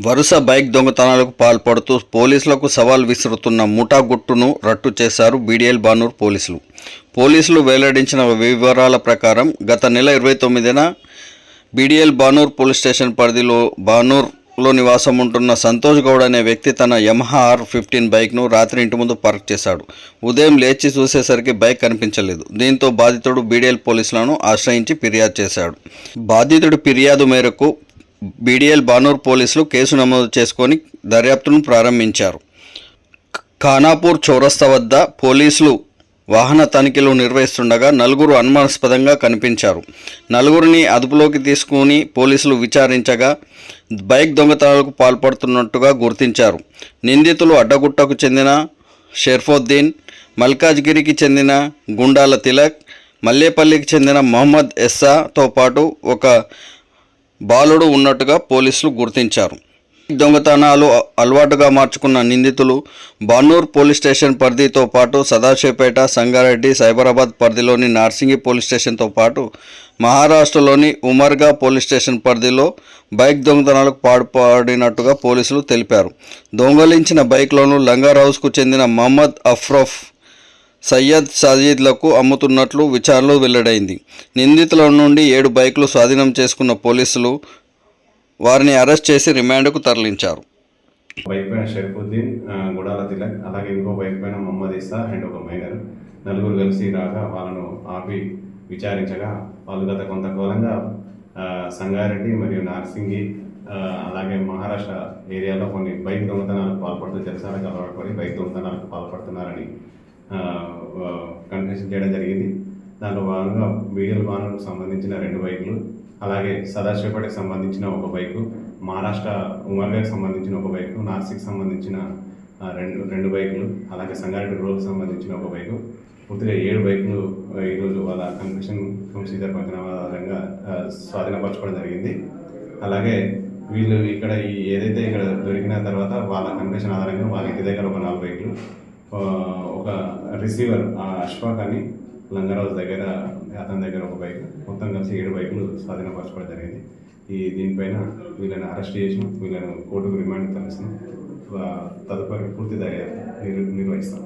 వరుస బైక్ దొంగతనాలకు పాల్పడుతూ పోలీసులకు సవాల్ విసురుతున్న ముఠా గుట్టును రట్టు చేశారు బీడీఎల్ బానూర్ పోలీసులు. పోలీసులు వెల్లడించిన వివరాల ప్రకారం గత నెల 29న బీడీఎల్ బానూర్ పోలీస్ స్టేషన్ పరిధిలో బానూర్లో నివాసం ఉంటున్న సంతోష్ గౌడ్ అనే వ్యక్తి తన యమహా R15 బైక్ను రాత్రి ఇంటి ముందు పార్క్ చేశాడు. ఉదయం లేచి చూసేసరికి బైక్ కనిపించలేదు. దీంతో బాధితుడు బీడీఎల్ పోలీసులను ఆశ్రయించి ఫిర్యాదు చేశాడు. బాధితుడి ఫిర్యాదు మేరకు బీడీఎల్ బానూర్ పోలీసులు కేసు నమోదు చేసుకొని దర్యాప్తును ప్రారంభించారు. ఖానాపూర్ చౌరస్తా వద్ద పోలీసులు వాహన తనిఖీలు నిర్వహిస్తుండగా నలుగురు అనుమానాస్పదంగా కనిపించారు. నలుగురిని అదుపులోకి తీసుకుని పోలీసులు విచారించగా బైక్ దొంగతనాలకు పాల్పడుతున్నట్టుగా గుర్తించారు. నిందితులు అడ్డగుట్టకు చెందిన షెర్ఫుద్దీన్, మల్కాజ్గిరికి చెందిన గుండాల తిలక్, మల్లేపల్లికి చెందిన మహమ్మద్ ఎస్సాతో పాటు ఒక బాలుడు ఉన్నట్టుగా పోలీసులు గుర్తించారు. దొంగతనాలు అలవాటుగా మార్చుకున్న నిందితులు బానూర్ పోలీస్ స్టేషన్ పరిధితో పాటు సదాశివపేట, సంగారెడ్డి, సైబరాబాద్ పరిధిలోని నార్సింగి పోలీస్ స్టేషన్తో పాటు మహారాష్ట్రలోని ఉమర్గా పోలీస్ స్టేషన్ పరిధిలో బైక్ దొంగతనాలకు పాల్పడినట్టుగా పోలీసులు తెలిపారు. దొంగలించిన బైక్లను లంగారౌస్కు చెందిన మహమ్మద్ అఫ్రఫ్, సయ్యద్ సాజీద్లకు అమ్ముతున్నట్లు విచారణలో వెల్లడైంది. నిందితుల నుండి 7 బైకులు స్వాధీనం చేసుకున్న పోలీసులు వారిని అరెస్ట్ చేసి రిమాండ్కు తరలించారు. బైక్ పైన షెర్ఫుద్దీన్, గుడాల తిలక్, అలాగే ఇంకో బైక్ పైన మహమ్మద్ ఇస్సా అండ్ ఒక మైనర్ నలుగురు కలిసి రాగా వాళ్ళను ఆపి విచారించగా వాళ్ళు గత కొంతకాలంగా సంగారెడ్డి మరియు నార్సింగి అలాగే మహారాష్ట్ర ఏరియాలో కొన్ని బైక్ దొంగతనాలకు పాల్పడుతూ జలసాలకు అలవాటు పడి బైక్ దొంగతనాలకు పాల్పడుతున్నారని కన్ఫెషన్ చేయడం జరిగింది. దాంట్లో భాగంగా బీడీఎల్ బానూర్కు సంబంధించిన 2 బైకులు, అలాగే సదాశివపేటకు సంబంధించిన ఒక బైకు, మహారాష్ట్ర ఉమర్గాకి సంబంధించిన ఒక బైకు, నార్సిక్ సంబంధించిన రెండు బైకులు, అలాగే సంగారెడ్డి రోడ్కు సంబంధించిన ఒక బైకు, పూర్తిగా 7 బైకులు ఈరోజు వాళ్ళ కన్ఫెషన్ సీజర్ పంచనామా ఆధారంగా స్వాధీనపరచుకోవడం జరిగింది. అలాగే వీళ్ళు ఇక్కడ ఏదైతే ఇక్కడ దొరికిన తర్వాత వాళ్ళ కన్ఫెషన్ ఆధారంగా వాళ్ళ ఇంటి దగ్గర ఒక 4 బైకులు, ఒక రిసీవర్ అష్ఫాక్ అని లంగరౌజ్ దగ్గర అతని దగ్గర ఒక బైక్, మొత్తం కలిసి 7 బైకులు స్వాధీనపరచుకోవడం జరిగింది. దీనిపైన వీళ్ళని అరెస్ట్ చేసి వీళ్ళను కోర్టుకు రిమాండ్ తరలిస్తున్నాం. తదుపరి పూర్తి దర్యాప్తు నిర్వహిస్తాం.